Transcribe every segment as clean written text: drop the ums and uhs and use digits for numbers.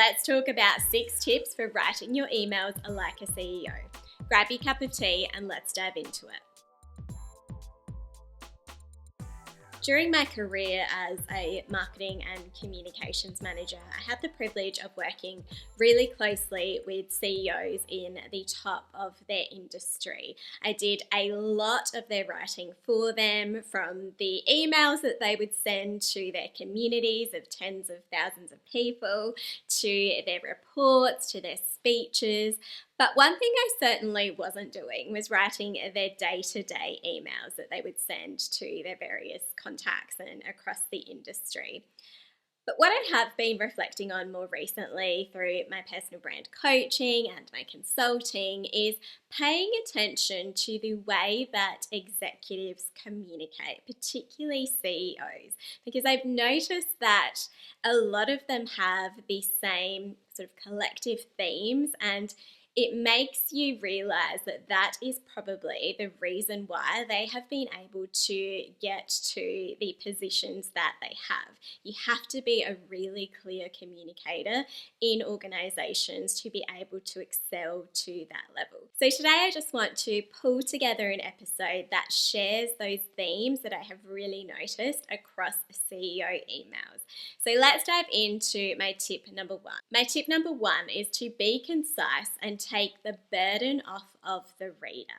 Let's talk about 6 tips for writing your emails like a CEO. Grab your cup of tea and let's dive into it. During my career as a marketing and communications manager, I had the privilege of working really closely with CEOs in the top of their industry. I did a lot of their writing for them, from the emails that they would send to their communities of tens of thousands of people, to their reports, to their speeches. But one thing I certainly wasn't doing was writing their day-to-day emails that they would send to their various contacts and across the industry. But what I have been reflecting on more recently through my personal brand coaching and my consulting is paying attention to the way that executives communicate, particularly CEOs, because I've noticed that a lot of them have the same sort of collective themes, and it makes you realize that that is probably the reason why they have been able to get to the positions that they have. You have to be a really clear communicator in organizations to be able to excel to that level. So today I just want to pull together an episode that shares those themes that I have really noticed across CEO emails. So let's dive into my tip number 1. My tip number 1 is to be concise and take the burden off of the reader.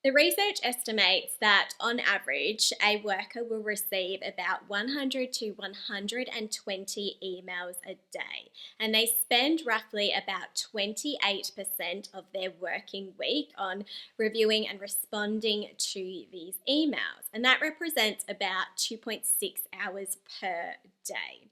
The research estimates that on average, a worker will receive about 100 to 120 emails a day, and they spend roughly about 28% of their working week on reviewing and responding to these emails, and that represents about 2.6 hours per day.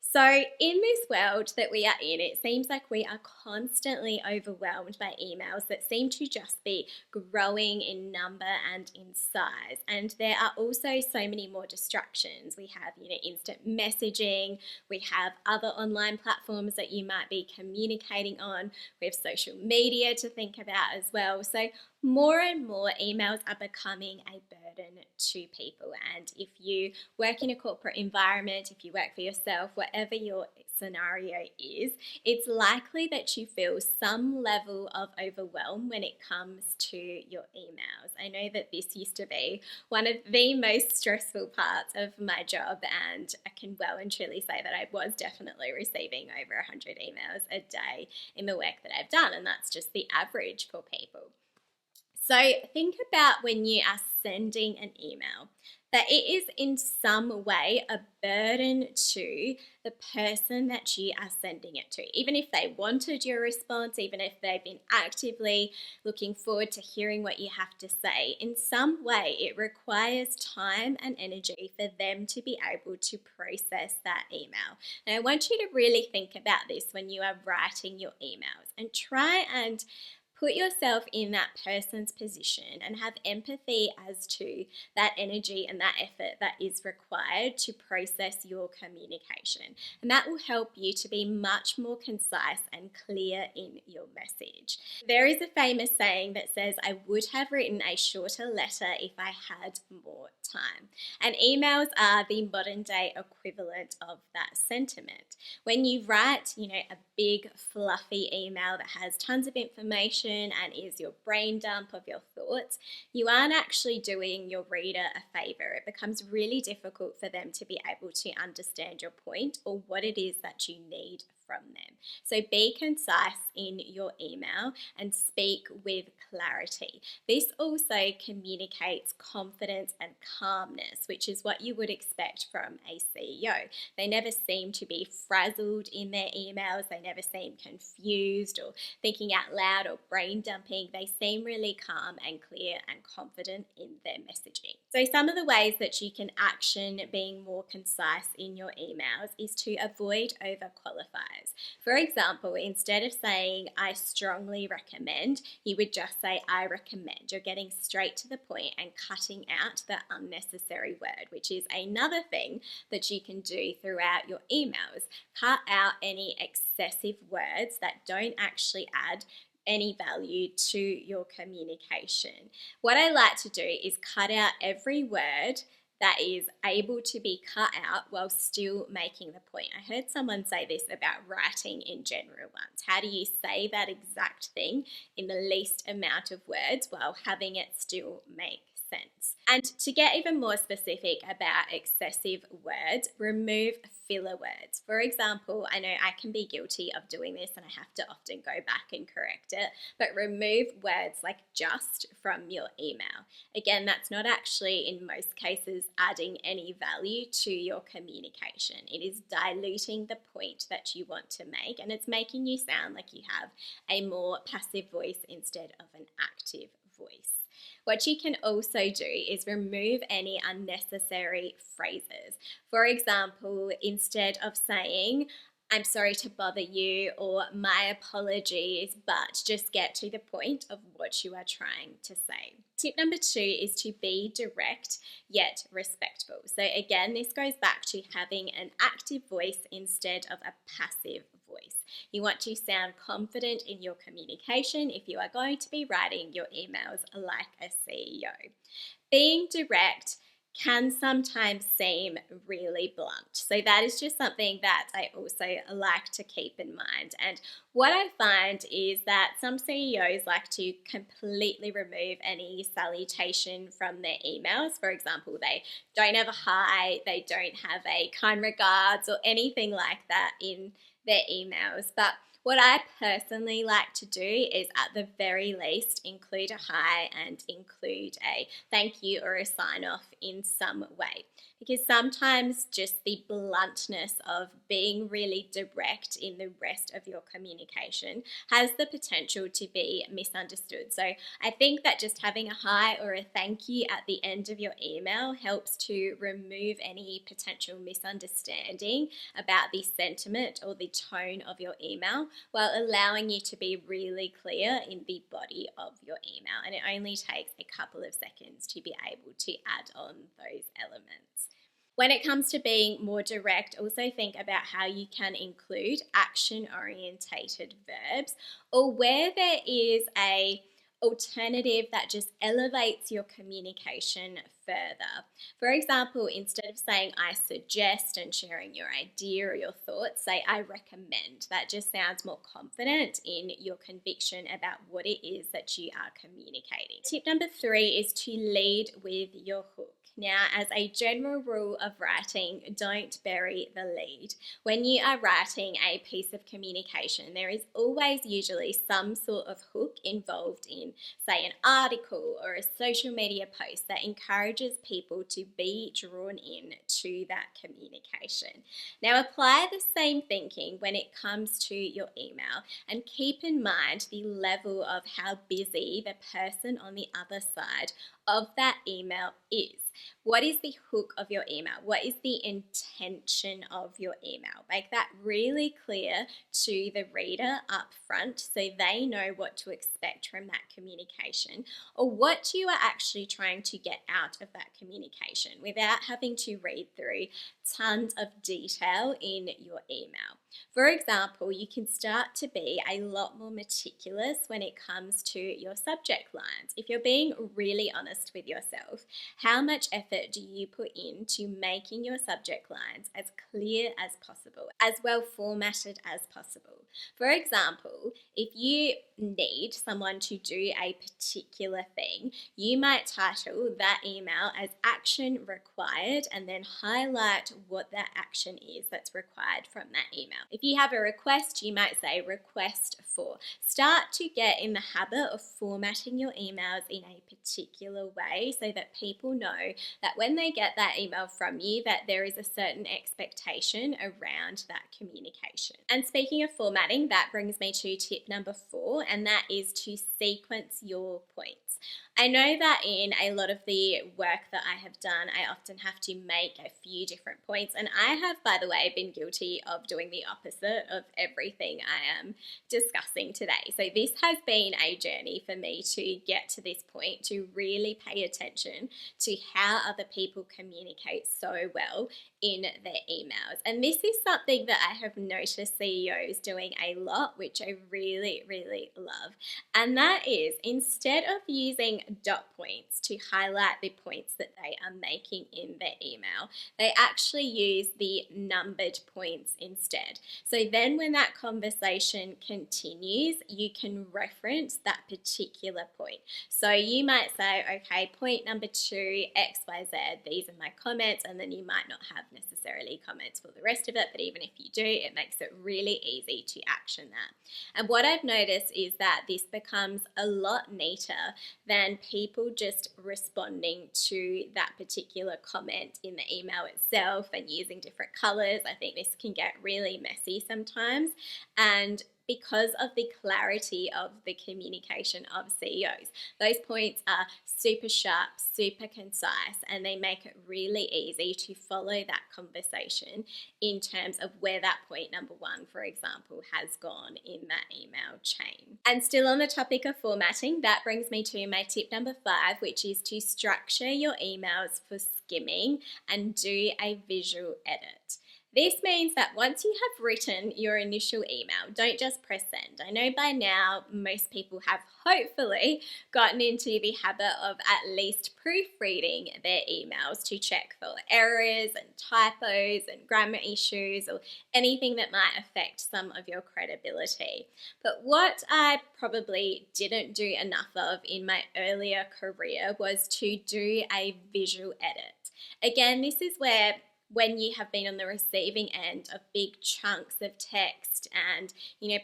So in this world that we are in, it seems like we are constantly overwhelmed by emails that seem to just be growing in number and in size. And there are also so many more distractions. We have, instant messaging. We have other online platforms that you might be communicating on. We have social media to think about as well. So more and more emails are becoming a burden to people. And if you work in a corporate environment, if you work for yourself, whatever your scenario is, it's likely that you feel some level of overwhelm when it comes to your emails. I know that this used to be one of the most stressful parts of my job, and I can well and truly say that I was definitely receiving over 100 emails a day in the work that I've done, and that's just the average for people. So think about when you are sending an email, that it is in some way a burden to the person that you are sending it to. Even if they wanted your response, even if they've been actively looking forward to hearing what you have to say, in some way it requires time and energy for them to be able to process that email. And I want you to really think about this when you are writing your emails, and try and put yourself in that person's position and have empathy as to that energy and that effort that is required to process your communication. And that will help you to be much more concise and clear in your message. There is a famous saying that says, "I would have written a shorter letter if I had more time." And emails are the modern day equivalent of that sentiment. When you write, a big fluffy email that has tons of information and is your brain dump of your thoughts, you aren't actually doing your reader a favor. It becomes really difficult for them to be able to understand your point or what it is that you need from them. So be concise in your email and speak with clarity. This also communicates confidence and calmness, which is what you would expect from a CEO. They never seem to be frazzled in their emails. They never seem confused or thinking out loud or brain dumping. They seem really calm and clear and confident in their messaging. So some of the ways that you can action being more concise in your emails is to avoid overqualifiers. For example, instead of saying "I strongly recommend," you would just say "I recommend." You're getting straight to the point and cutting out the unnecessary word, which is another thing that you can do throughout your emails. Cut out any excessive words that don't actually add any value to your communication. What I like to do is cut out every word that is able to be cut out while still making the point. I heard someone say this about writing in general once. How do you say that exact thing in the least amount of words while having it still make sense? And to get even more specific about excessive words, remove filler words. For example, I know I can be guilty of doing this and I have to often go back and correct it, but remove words like just from your email. Again, that's not actually in most cases adding any value to your communication. It is diluting the point that you want to make, and it's making you sound like you have a more passive voice instead of an active voice. What you can also do is remove any unnecessary phrases. For example, instead of saying, "I'm sorry to bother you," or "my apologies," but just get to the point of what you are trying to say. Tip number 2 is to be direct yet respectful. So again, this goes back to having an active voice instead of a passive voice. You want to sound confident in your communication if you are going to be writing your emails like a CEO. Being direct can sometimes seem really blunt. So that is just something that I also like to keep in mind. And what I find is that some CEOs like to completely remove any salutation from their emails. For example, they don't have a hi, they don't have a kind regards or anything like that in their emails. But what I personally like to do is at the very least include a hi and include a thank you or a sign off in some way. Because sometimes just the bluntness of being really direct in the rest of your communication has the potential to be misunderstood. So I think that just having a hi or a thank you at the end of your email helps to remove any potential misunderstanding about the sentiment or the tone of your email, while allowing you to be really clear in the body of your email. And it only takes a couple of seconds to be able to add on those elements. When it comes to being more direct, also think about how you can include action-orientated verbs, or where there is a alternative that just elevates your communication further. For example, instead of saying "I suggest" and sharing your idea or your thoughts, say "I recommend." That just sounds more confident in your conviction about what it is that you are communicating. Tip number 3 is to lead with your hook. Now, as a general rule of writing, don't bury the lead. When you are writing a piece of communication, there is always usually some sort of hook involved in, say, an article or a social media post that encourages people to be drawn in to that communication. Now, apply the same thinking when it comes to your email, and keep in mind the level of how busy the person on the other side of that email is. What is the hook of your email? What is the intention of your email? Make that really clear to the reader up front so they know what to expect from that communication, or what you are actually trying to get out of that communication without having to read through tons of detail in your email. For example, you can start to be a lot more meticulous when it comes to your subject lines. If you're being really honest with yourself, how much effort do you put into making your subject lines as clear as possible, as well formatted as possible? For example, if you need someone to do a particular thing, you might title that email as "action required" and then highlight what that action is that's required from that email. If you have a request, you might say "request for." Start to get in the habit of formatting your emails in a particular way so that people know that when they get that email from you, that there is a certain expectation around that communication. And speaking of formatting, that brings me to tip number 4, and that is to sequence your points. I know that in a lot of the work that I have done, I often have to make a few different points, and I have, by the way, been guilty of doing the opposite of everything I am discussing today. So this has been a journey for me to get to this point, to really pay attention to how other people communicate so well in their emails. And this is something that I have noticed CEOs doing a lot, which I really, really love. And that is, instead of using dot points to highlight the points that they are making in their email, they actually use the numbered points instead. So then when that conversation continues, you can reference that particular point. So you might say, okay, point number 2, X, Y, Z, these are my comments, and then you might not have necessarily comments for the rest of it, but even if you do, it makes it really easy to action that. And what I've noticed is that this becomes a lot neater than people just responding to that particular comment in the email itself and using different colors. I think this can get really messy sometimes, and because of the clarity of the communication of CEOs, those points are super sharp, super concise, and they make it really easy to follow that conversation in terms of where that point number 1, for example, has gone in that email chain. And still on the topic of formatting, that brings me to my tip number 5, which is to structure your emails for skimming and do a visual edit. This means that once you have written your initial email, don't just press send. I know by now most people have hopefully gotten into the habit of at least proofreading their emails to check for errors and typos and grammar issues or anything that might affect some of your credibility. But what I probably didn't do enough of in my earlier career was to do a visual edit. Again, this is where when you have been on the receiving end of big chunks of text and,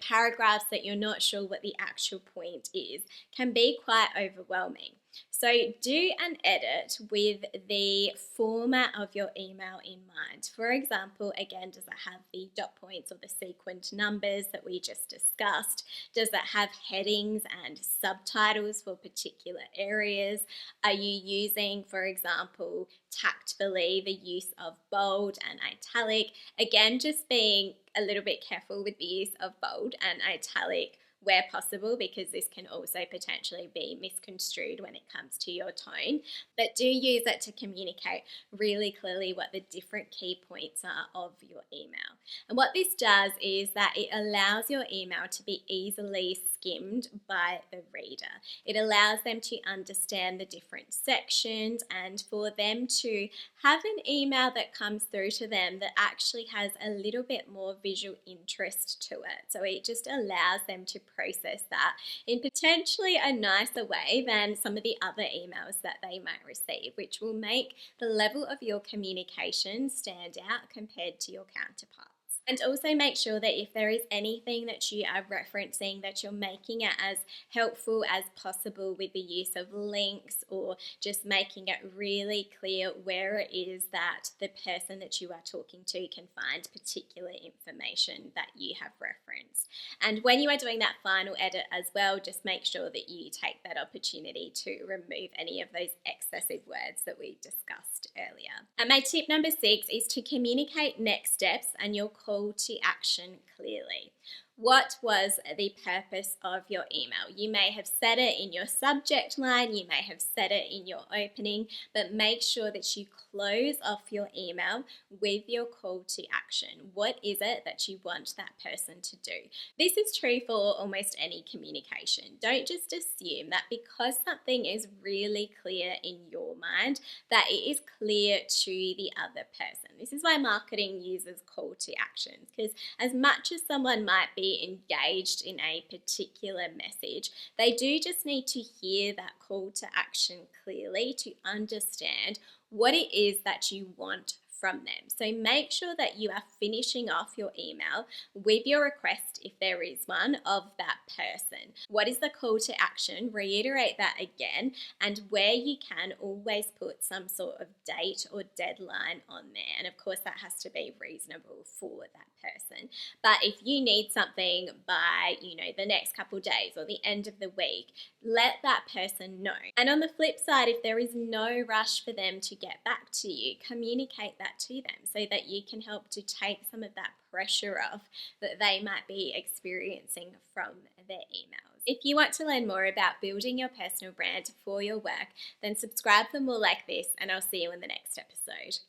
paragraphs that you're not sure what the actual point is, can be quite overwhelming. So do an edit with the format of your email in mind. For example, again, does it have the dot points or the sequenced numbers that we just discussed? Does it have headings and subtitles for particular areas? Are you using, for example, tactfully the use of bold and italic? Again, just being a little bit careful with the use of bold and italic where possible, because this can also potentially be misconstrued when it comes to your tone. But do use it to communicate really clearly what the different key points are of your email. And what this does is that it allows your email to be easily skimmed by the reader. It allows them to understand the different sections and for them to have an email that comes through to them that actually has a little bit more visual interest to it. So it just allows them to process that in potentially a nicer way than some of the other emails that they might receive, which will make the level of your communication stand out compared to your counterparts. And also make sure that if there is anything that you are referencing, that you're making it as helpful as possible with the use of links or just making it really clear where it is that the person that you are talking to can find particular information that you have referenced. And when you are doing that final edit as well, just make sure that you take that opportunity to remove any of those excessive words that we discussed earlier. And my tip number 6 is to communicate next steps and your call to action clearly. What was the purpose of your email? You may have said it in your subject line, you may have said it in your opening, but make sure that you close off your email with your call to action. What is it that you want that person to do? This is true for almost any communication. Don't just assume that because something is really clear in your mind, that it is clear to the other person. This is why marketing uses call to actions, because as much as someone might be engaged in a particular message, they do just need to hear that call to action clearly to understand what it is that you want from them. So make sure that you are finishing off your email with your request, if there is one, of that person. What is the call to action? Reiterate that again, and where you can, always put some sort of date or deadline on there. And of course, that has to be reasonable for that person. But if you need something by, the next couple of days or the end of the week, let that person know. And on the flip side, if there is no rush for them to get back to you, communicate that to them so that you can help to take some of that pressure off that they might be experiencing from their emails. If you want to learn more about building your personal brand for your work, then subscribe for more like this, and I'll see you in the next episode.